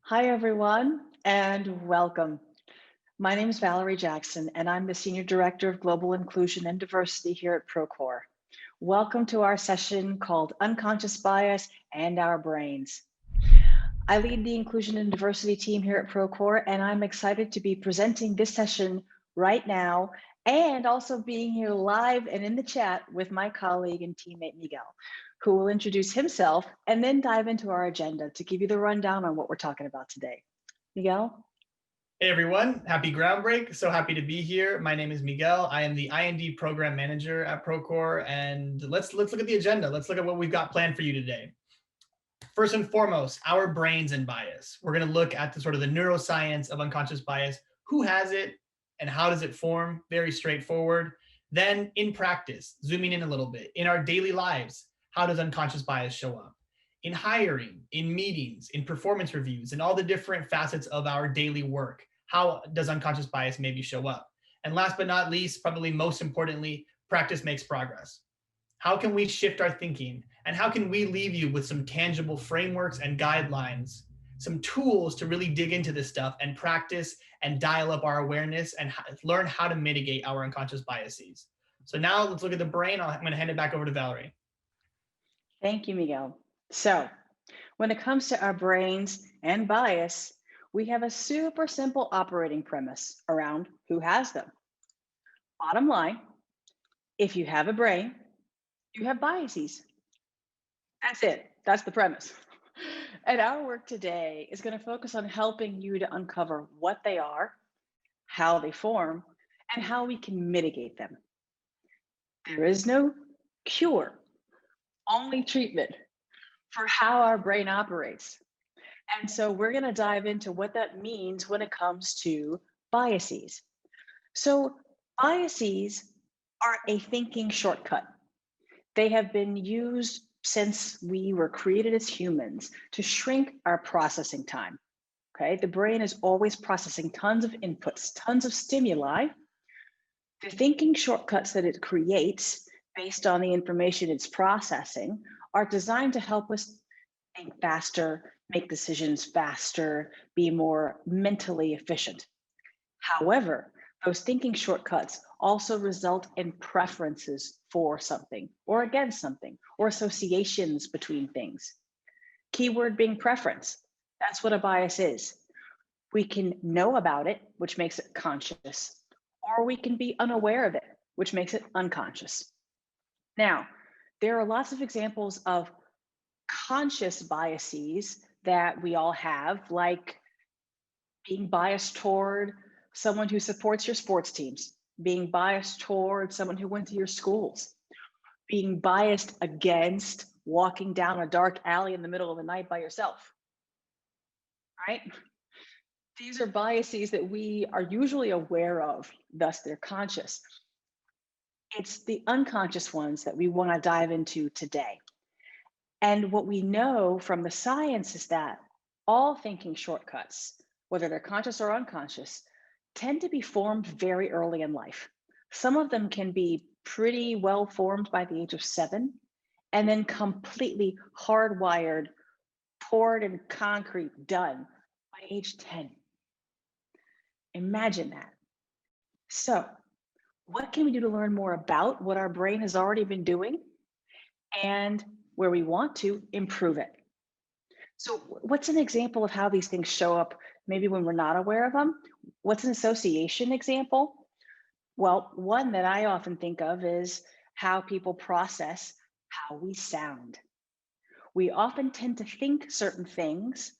Hi, everyone, and welcome. My name is Valerie Jackson, and I'm the Senior Director of Global Inclusion and Diversity here at Procore. Welcome to our session called Unconscious Bias and Our Brains. I lead the Inclusion and Diversity team here at Procore, and I'm excited to be presenting this session right now and also being here live and in the chat with my colleague and teammate Miguel, who will introduce himself and then dive into our agenda to give you the rundown on what we're talking about today. Miguel? Hey everyone, happy Groundbreak. So happy to be here. My name is Miguel. I am the IND program manager at Procore, and let's look at the agenda. Let's look at what we've got planned for you today. First and foremost, our brains and bias. We're going to look at the sort of the neuroscience of unconscious bias. Who has it and how does it form? Very straightforward. Then in practice, zooming in a little bit, in our daily lives, how does unconscious bias show up? In hiring, in meetings, in performance reviews, and all the different facets of our daily work, how does unconscious bias maybe show up? And last but not least, probably most importantly, practice makes progress. How can we shift our thinking? And how can we leave you with some tangible frameworks and guidelines, some tools to really dig into this stuff and practice and dial up our awareness and learn how to mitigate our unconscious biases? So now let's look at the brain. I'm going to hand it back over to Valerie. Thank you, Miguel. So, when it comes to our brains and bias, we have a super simple operating premise around who has them. Bottom line, if you have a brain, you have biases. That's it. That's the premise. And our work today is going to focus on helping you to uncover what they are, how they form, and how we can mitigate them. There is no cure, only treatment for how our brain operates. And so we're going to dive into what that means when it comes to biases. So, biases are a thinking shortcut. They have been used since we were created as humans to shrink our processing time. Okay, the brain is always processing tons of inputs, tons of stimuli. The thinking shortcuts that it creates based on the information it's processing are designed to help us think faster, make decisions faster, be more mentally efficient. However, those thinking shortcuts also result in preferences for something or against something or associations between things. Keyword being preference. That's what a bias is. We can know about it, which makes it conscious, or we can be unaware of it, which makes it unconscious. Now, there are lots of examples of conscious biases that we all have, like being biased toward someone who supports your sports teams, being biased toward someone who went to your schools, being biased against walking down a dark alley in the middle of the night by yourself, right? These are biases that we are usually aware of, thus they're conscious. It's the unconscious ones that we want to dive into today. And what we know from the science is that all thinking shortcuts, whether they're conscious or unconscious, tend to be formed very early in life. Some of them can be pretty well formed by the age of 7, and then completely hardwired, poured in concrete, done by age 10. Imagine that. So, what can we do to learn more about what our brain has already been doing and where we want to improve it? So, what's an example of how these things show up maybe when we're not aware of them? What's an association example? Well, one that I often think of is how people process how we sound. We often tend to think certain things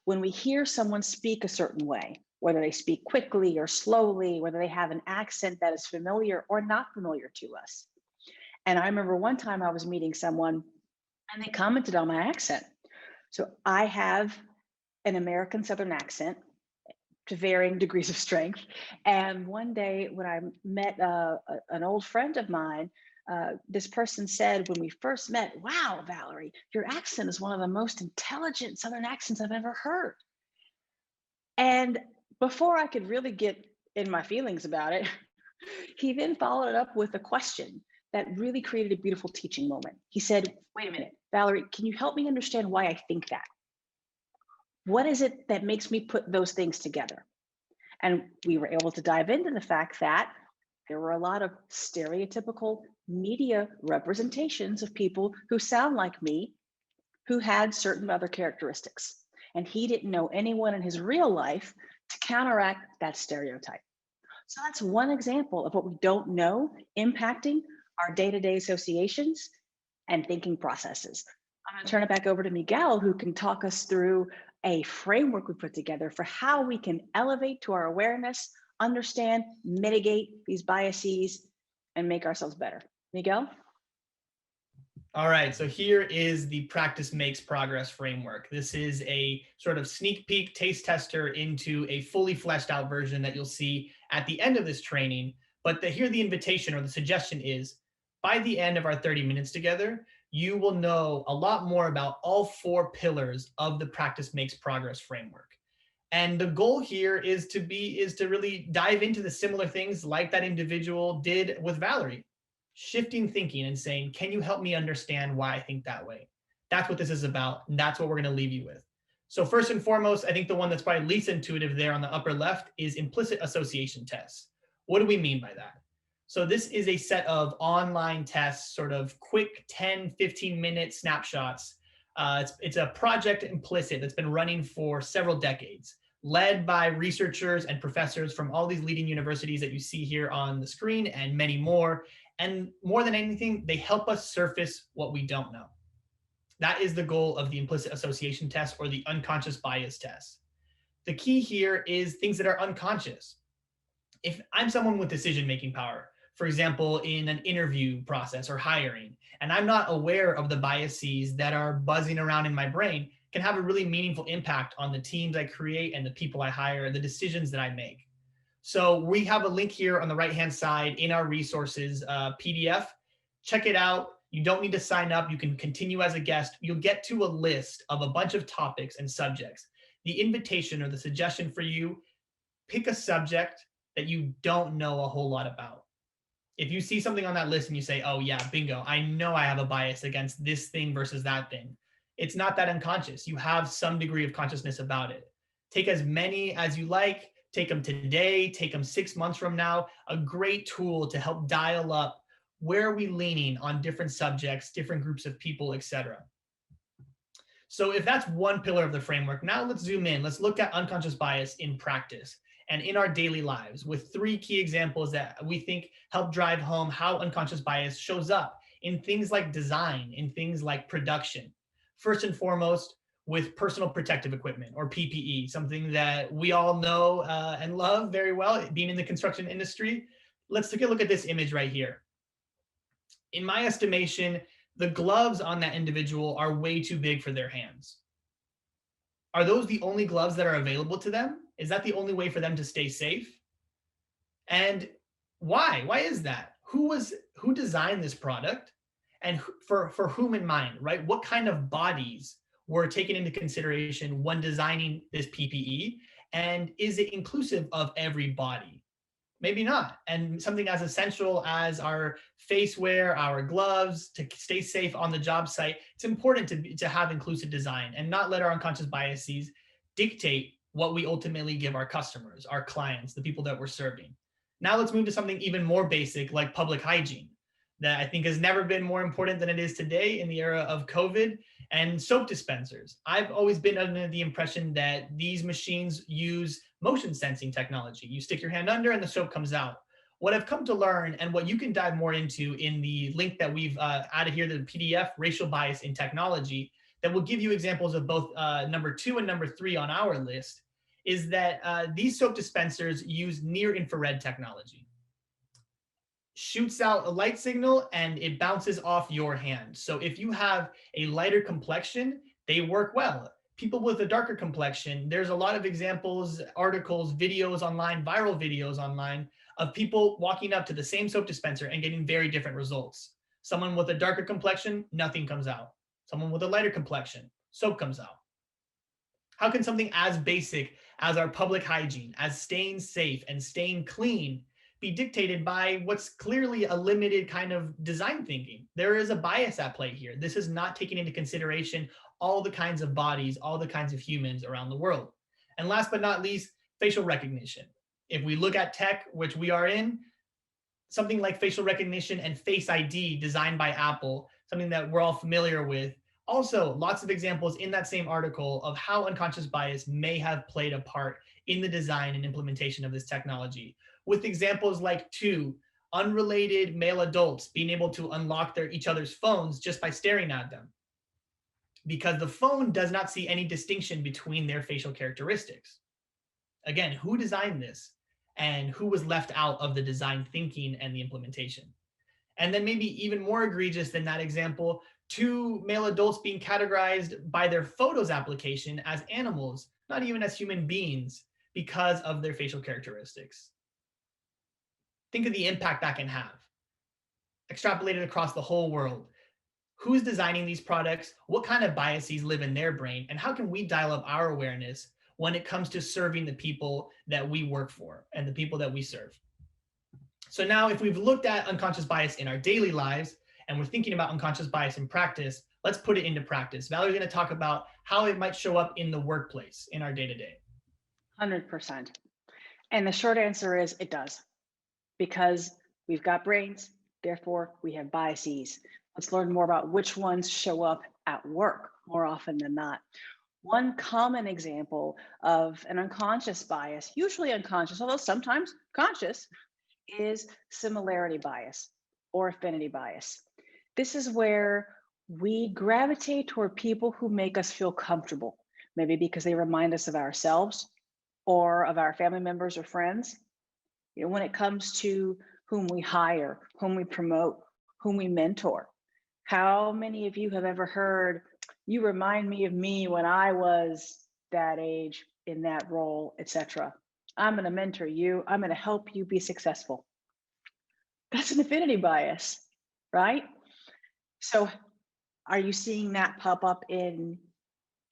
when we hear someone speak a certain way, whether they speak quickly or slowly, whether they have an accent that is familiar or not familiar to us. And I remember one time I was meeting someone and they commented on my accent. So I have an American Southern accent to varying degrees of strength. And one day when I met an old friend of mine, this person said when we first met, "Wow, Valerie, your accent is one of the most intelligent Southern accents I've ever heard." And before I could really get in my feelings about it, he then followed it up with a question that really created a beautiful teaching moment. He said, "Wait a minute, Valerie, can you help me understand why I think that? What is it that makes me put those things together? And we were able to dive into the fact that there were a lot of stereotypical media representations of people who sound like me, who had certain other characteristics. And he didn't know anyone in his real life to counteract that stereotype. So that's one example of what we don't know impacting our day to day associations and thinking processes. I'm going to turn it back over to Miguel, who can talk us through a framework we put together for how we can elevate to our awareness, understand, mitigate these biases, and make ourselves better. Miguel? All right, so here is the practice makes progress framework. This is a sort of sneak peek taste tester into a fully fleshed out version that you'll see at the end of this training. But here the invitation or the suggestion is, by the end of our 30 minutes together, you will know a lot more about all 4 pillars of the practice makes progress framework. And the goal here is to really dive into the similar things like that individual did with Valerie, shifting thinking and saying, can you help me understand why I think that way? That's what this is about. And that's what we're going to leave you with. So first and foremost, I think the one that's probably least intuitive there on the upper left is implicit association tests. What do we mean by that? So this is a set of online tests, sort of quick 10, 15-minute snapshots. It's a project implicit that's been running for several decades, led by researchers and professors from all these leading universities that you see here on the screen and many more. And more than anything, they help us surface what we don't know. That is the goal of the implicit association test or the unconscious bias test. The key here is things that are unconscious. If I'm someone with decision-making power, for example, in an interview process or hiring, and I'm not aware of the biases that are buzzing around in my brain, can have a really meaningful impact on the teams I create and the people I hire, the decisions that I make. So we have a link here on the right-hand side in our resources PDF. Check it out. You don't need to sign up. You can continue as a guest. You'll get to a list of a bunch of topics and subjects. The invitation or the suggestion for you, pick a subject that you don't know a whole lot about. If you see something on that list and you say, oh yeah, bingo, I know I have a bias against this thing versus that thing. It's not that unconscious. You have some degree of consciousness about it. Take as many as you like. Take them today, take them 6 months from now. A great tool to help dial up where are we leaning on different subjects, different groups of people, etc. So if that's one pillar of the framework, now let's zoom in. Let's look at unconscious bias in practice and in our daily lives with 3 key examples that we think help drive home how unconscious bias shows up in things like design, in things like production. First and foremost, with personal protective equipment or PPE, something that we all know and love very well, being in the construction industry. Let's take a look at this image right here. In my estimation, the gloves on that individual are way too big for their hands. Are those the only gloves that are available to them? Is that the only way for them to stay safe? And why? Why is that? Who designed this product and for whom in mind, right? What kind of bodies were taken into consideration when designing this PPE? And is it inclusive of every body? Maybe not. And something as essential as our face wear, our gloves to stay safe on the job site, it's important to have inclusive design and not let our unconscious biases dictate what we ultimately give our customers, our clients, the people that we're serving. Now let's move to something even more basic like public hygiene that I think has never been more important than it is today in the era of COVID, and soap dispensers. I've always been under the impression that these machines use motion sensing technology. You stick your hand under and the soap comes out. What I've come to learn and what you can dive more into in the link that we've added here to the PDF, Racial Bias in Technology, that will give you examples of both number 2 and number 3 on our list, is that these soap dispensers use near infrared technology. Shoots out a light signal and it bounces off your hand. So if you have a lighter complexion, they work well. People with a darker complexion, there's a lot of examples, articles, videos online, viral videos online of people walking up to the same soap dispenser and getting very different results. Someone with a darker complexion, nothing comes out. Someone with a lighter complexion, soap comes out. How can something as basic as our public hygiene, as staying safe and staying clean, be dictated by what's clearly a limited kind of design thinking? There is a bias at play here. This is not taking into consideration all the kinds of bodies, all the kinds of humans around the world. And last but not least, facial recognition. If we look at tech, which we are in, something like facial recognition and Face ID designed by Apple, something that we're all familiar with. Also, lots of examples in that same article of how unconscious bias may have played a part in the design and implementation of this technology, with examples like two unrelated male adults being able to unlock each other's phones just by staring at them, because the phone does not see any distinction between their facial characteristics. Again, who designed this and who was left out of the design thinking and the implementation? And then maybe even more egregious than that example, two male adults being categorized by their photos application as animals, not even as human beings, because of their facial characteristics. Think of the impact that can have, extrapolated across the whole world. Who's designing these products? What kind of biases live in their brain? And how can we dial up our awareness when it comes to serving the people that we work for and the people that we serve? So now, if we've looked at unconscious bias in our daily lives and we're thinking about unconscious bias in practice, let's put it into practice. Valerie's going to talk about how it might show up in the workplace in our day-to-day. 100%. And the short answer is it does, because we've got brains, therefore we have biases. Let's learn more about which ones show up at work more often than not. One common example of an unconscious bias, usually unconscious, although sometimes conscious, is similarity bias or affinity bias. This is where we gravitate toward people who make us feel comfortable, maybe because they remind us of ourselves or of our family members or friends. You know, when it comes to whom we hire, whom we promote, whom we mentor, how many of you have ever heard, "You remind me of me when I was that age in that role, etc. I'm going to mentor you. I'm going to help you be successful." That's an affinity bias, right? So are you seeing that pop up in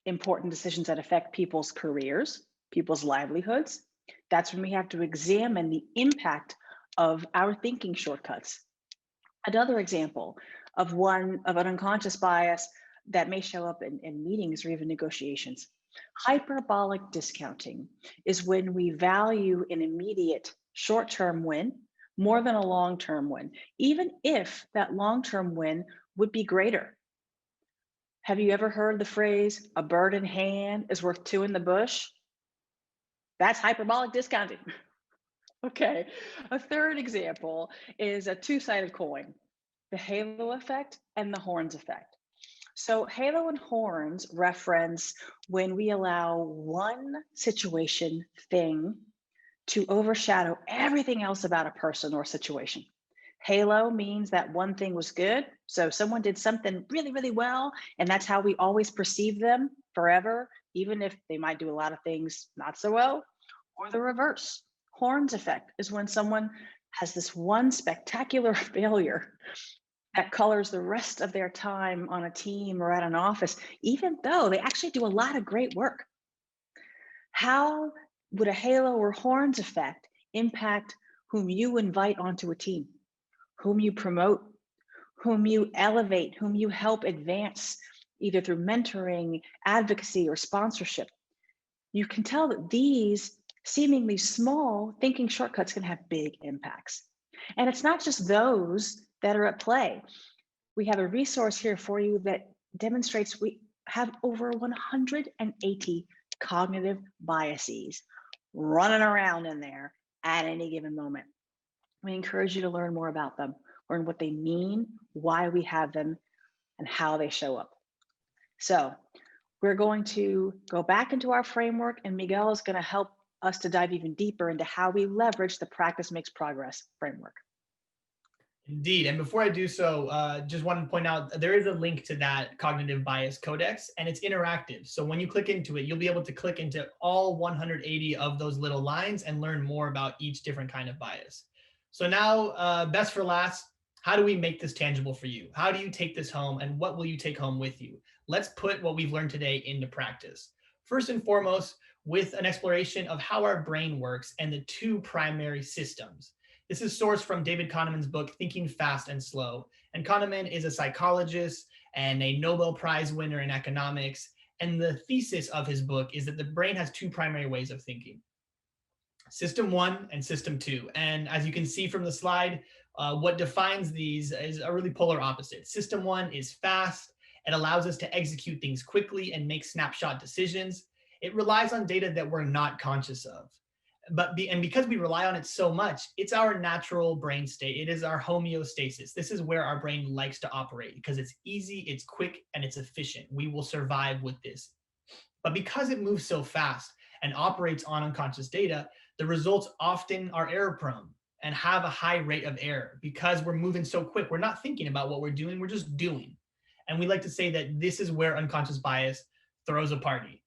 important decisions that affect people's careers, people's livelihoods? That's when we have to examine the impact of our thinking shortcuts. Another example of an unconscious bias that may show up in meetings or even negotiations. Hyperbolic discounting is when we value an immediate short-term win more than a long-term win, even if that long-term win would be greater. Have you ever heard the phrase, "A bird in hand is worth two in the bush"? That's hyperbolic discounting. Okay, a third example is a two-sided coin, the halo effect and the horns effect. So halo and horns reference when we allow one situation, thing, to overshadow everything else about a person or situation. Halo means that one thing was good. So someone did something really, really well, and that's how we always perceive them forever, even if they might do a lot of things not so well. Or the reverse. Horns effect is when someone has this one spectacular failure that colors the rest of their time on a team or at an office, even though they actually do a lot of great work. How would a halo or horns effect impact whom you invite onto a team, whom you promote, whom you elevate, whom you help advance, either through mentoring, advocacy, or sponsorship? You can tell that these seemingly small thinking shortcuts can have big impacts. And it's not just those that are at play. We have a resource here for you that demonstrates we have over 180 cognitive biases running around in there at any given moment. We encourage you to learn more about them, learn what they mean, why we have them, and how they show up. So we're going to go back into our framework, and Miguel is going to help us to dive even deeper into how we leverage the Practice Makes Progress framework. Indeed. And before I do so, just want to point out there is a link to that cognitive bias codex, and it's interactive. So when you click into it, you'll be able to click into all 180 of those little lines and learn more about each different kind of bias. So now, best for last, how do we make this tangible for you? How do you take this home, and what will you take home with you? Let's put what we've learned today into practice. First and foremost, with an exploration of how our brain works and the two primary systems. This is sourced from David Kahneman's book, Thinking Fast and Slow. And Kahneman is a psychologist and a Nobel Prize winner in economics. And the thesis of his book is that the brain has two primary ways of thinking: system one and system two. And as you can see from the slide, what defines these is a really polar opposite. System one is fast. It allows us to execute things quickly and make snapshot decisions. It relies on data that we're not conscious of. And because we rely on it so much, it's our natural brain state. It is our homeostasis. This is where our brain likes to operate because it's easy, it's quick, and it's efficient. We will survive with this. But because it moves so fast and operates on unconscious data, the results often are error prone and have a high rate of error because we're moving so quick. We're not thinking about what we're doing, we're just doing. And we like to say that this is where unconscious bias throws a party.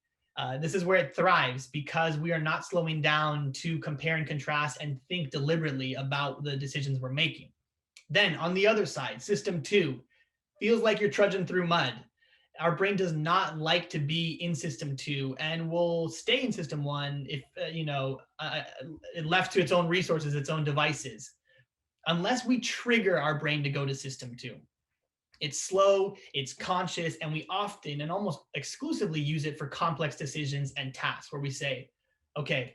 This is where it thrives because we are not slowing down to compare and contrast and think deliberately about the decisions we're making. Then on the other side, system two feels like you're trudging through mud. Our brain does not like to be in system two and will stay in system one if left to its own resources, its own devices, unless we trigger our brain to go to system two. It's slow, it's conscious, and we often and almost exclusively use it for complex decisions and tasks where we say, okay,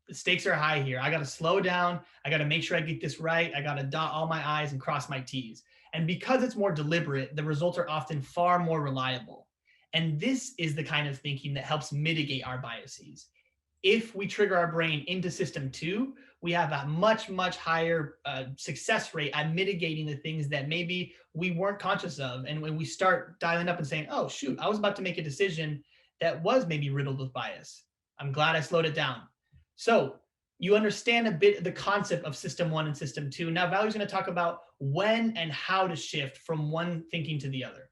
the stakes are high here. I got to slow down. I got to make sure I get this right. I got to dot all my I's and cross my T's. And because it's more deliberate, the results are often far more reliable. And this is the kind of thinking that helps mitigate our biases. If we trigger our brain into system two, we have a much, much higher success rate at mitigating the things that maybe we weren't conscious of. And when we start dialing up and saying, oh, shoot, I was about to make a decision that was maybe riddled with bias. I'm glad I slowed it down. So you understand a bit the concept of system one and system two. Now, Valerie's going to talk about when and how to shift from one thinking to the other.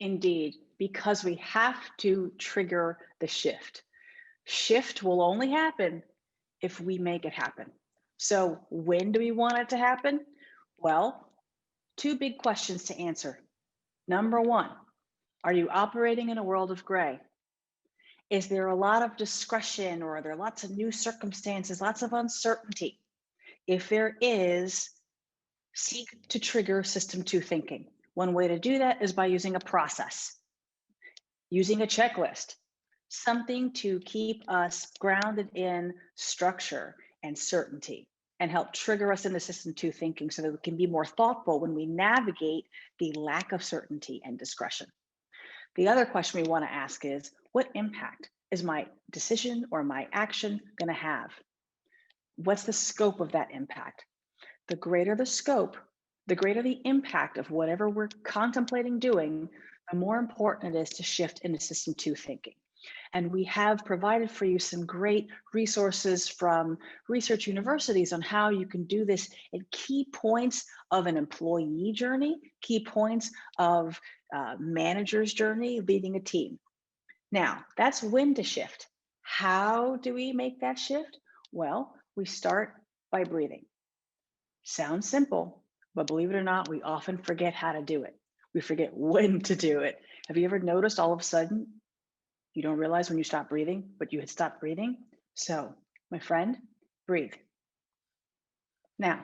Indeed, because we have to trigger the shift. Shift will only happen if we make it happen. So when do we want it to happen? Well, two big questions to answer. Number one, are you operating in a world of gray? Is there a lot of discretion, or are there lots of new circumstances, lots of uncertainty? If there is, seek to trigger system two thinking. One way to do that is by using a process, using a checklist, something to keep us grounded in structure and certainty and help trigger us into system two thinking so that we can be more thoughtful when we navigate the lack of certainty and discretion. The other question we want to ask is, what impact is my decision or my action going to have? What's the scope of that impact? The greater the scope, the greater the impact of whatever we're contemplating doing, the more important it is to shift into system two thinking. And we have provided for you some great resources from research universities on how you can do this at key points of an employee journey, key points of manager's journey, leading a team. Now, that's when to shift. How do we make that shift? Well, we start by breathing. Sounds simple, but believe it or not, we often forget how to do it. We forget when to do it. Have you ever noticed all of a sudden you don't realize when you stop breathing, but you had stopped breathing? So, my friend, breathe. Now,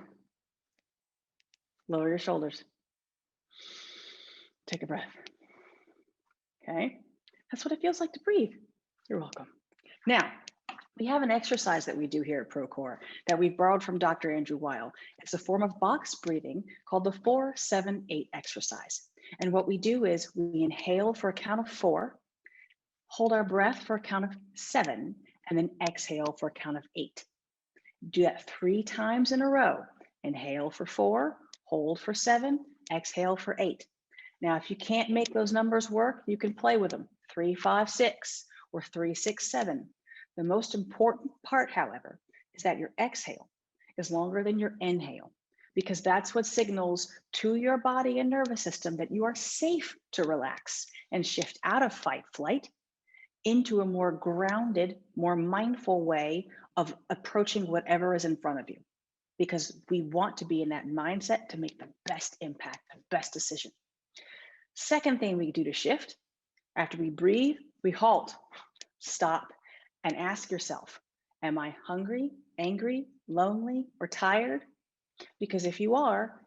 lower your shoulders. Take a breath. Okay, that's what it feels like to breathe. You're welcome. Now, we have an exercise that we do here at Procore that we've borrowed from Dr. Andrew Weil. It's a form of box breathing called the 4-7-8 exercise. And what we do is we inhale for a count of 4, hold our breath for a count of 7, and then exhale for a count of 8. Do that 3 times in a row. Inhale for 4, hold for 7, exhale for 8. Now, if you can't make those numbers work, you can play with them, 3, 5, 6, or 3, 6, 7. The most important part, however, is that your exhale is longer than your inhale, because that's what signals to your body and nervous system that you are safe to relax and shift out of fight flight into a more grounded, more mindful way of approaching whatever is in front of you, because we want to be in that mindset to make the best impact, the best decision. Second thing we do to shift, after we breathe, we halt, stop, and ask yourself, am I hungry, angry, lonely, or tired? Because if you are,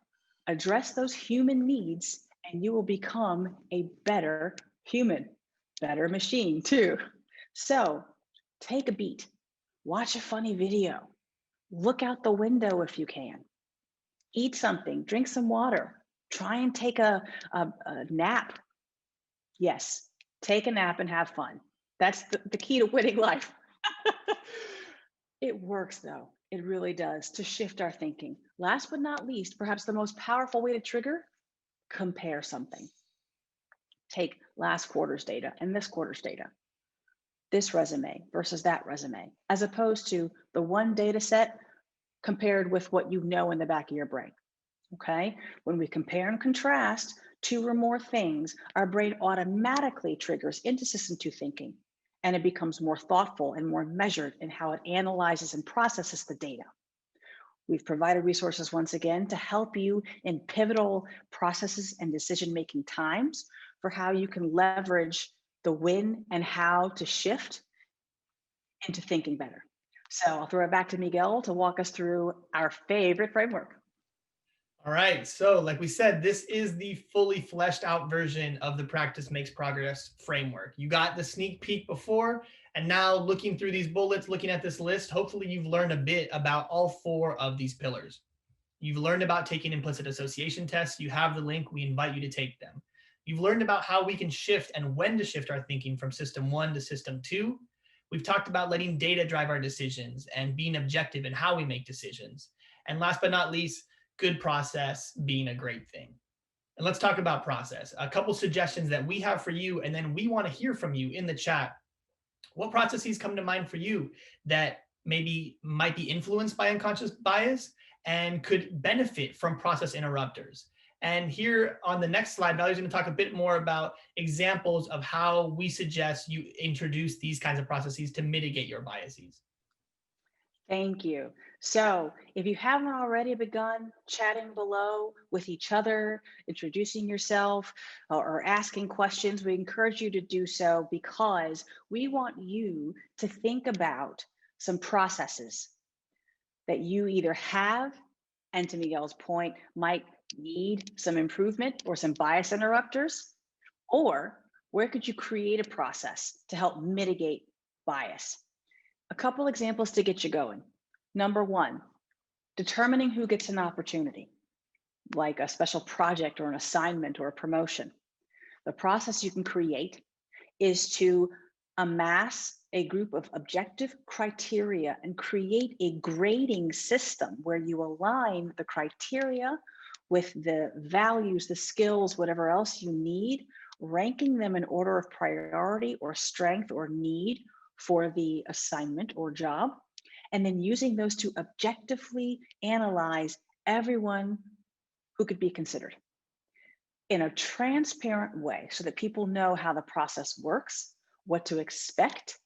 address those human needs and you will become a better human, better machine too. So take a beat, watch a funny video, look out the window if you can, eat something, drink some water, try and take a nap. Yes, take a nap and have fun. That's the key to winning life. It works though. It really does to shift our thinking. Last but not least, perhaps the most powerful way to trigger, compare something. Take last quarter's data and this quarter's data, this resume versus that resume, as opposed to the one data set compared with what you know in the back of your brain. Okay? When we compare and contrast two or more things, our brain automatically triggers into system two thinking, and it becomes more thoughtful and more measured in how it analyzes and processes the data. We've provided resources once again to help you in pivotal processes and decision-making times for how you can leverage the when and how to shift into thinking better. So I'll throw it back to Miguel to walk us through our favorite framework. All right, so like we said, this is the fully fleshed out version of the Practice Makes Progress framework. You got the sneak peek before, and now looking through these bullets, looking at this list, hopefully you've learned a bit about all four of these pillars. You've learned about taking implicit association tests. You have the link. We invite you to take them. You've learned about how we can shift and when to shift our thinking from system one to system two. We've talked about letting data drive our decisions and being objective in how we make decisions. And last but not least, good process being a great thing. And let's talk about process. A couple suggestions that we have for you, and then we want to hear from you in the chat. What processes come to mind for you that maybe might be influenced by unconscious bias and could benefit from process interrupters? And here on the next slide, Valerie's going to talk a bit more about examples of how we suggest you introduce these kinds of processes to mitigate your biases. Thank you. So if you haven't already begun chatting below with each other, introducing yourself or asking questions, we encourage you to do so because we want you to think about some processes that you either have, and to Miguel's point, might need some improvement or some bias interrupters, or where could you create a process to help mitigate bias? A couple examples to get you going. Number one, determining who gets an opportunity, like a special project or an assignment or a promotion. The process you can create is to amass a group of objective criteria and create a grading system where you align the criteria with the values, the skills, whatever else you need, ranking them in order of priority or strength or need for the assignment or job, and then using those to objectively analyze everyone who could be considered in a transparent way so that people know how the process works, what to expect,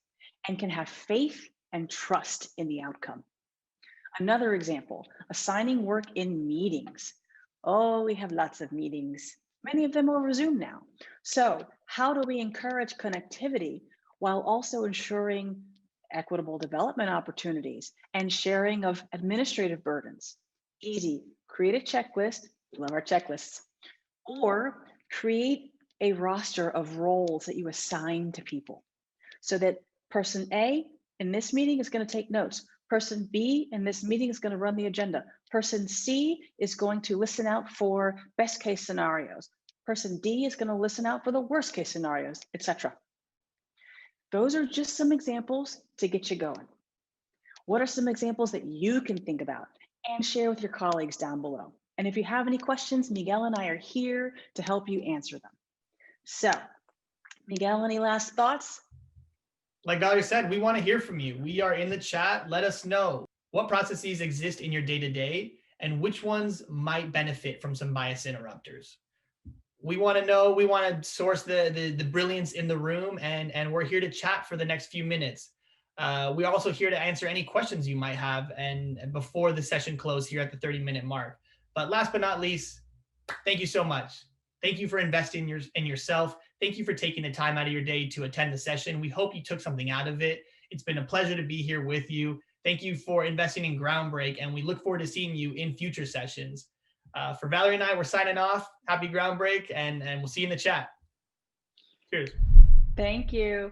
and can have faith and trust in the outcome. Another example, assigning work in meetings. Oh, we have lots of meetings. Many of them over Zoom now. So how do we encourage connectivity while also ensuring equitable development opportunities and sharing of administrative burdens? Easy, create a checklist. We love our checklists. Or create a roster of roles that you assign to people so that person A in this meeting is going to take notes. Person B in this meeting is going to run the agenda. Person C is going to listen out for best case scenarios. Person D is going to listen out for the worst case scenarios, etc. Those are just some examples to get you going. What are some examples that you can think about and share with your colleagues down below? And if you have any questions, Miguel and I are here to help you answer them. So, Miguel, any last thoughts? Like Valerie said, we want to hear from you. We are in the chat. Let us know what processes exist in your day-to-day and which ones might benefit from some bias interrupters. We want to know, we want to source the brilliance in the room, and we're here to chat for the next few minutes. We're also here to answer any questions you might have and before the session close here at the 30-minute mark. But last but not least, thank you so much. Thank you for investing in yourself. Thank you for taking the time out of your day to attend the session. We hope you took something out of it. It's been a pleasure to be here with you. Thank you for investing in Groundbreak, and we look forward to seeing you in future sessions. For Valerie and I, we're signing off. Happy ground break, and we'll see you in the chat. Cheers. Thank you.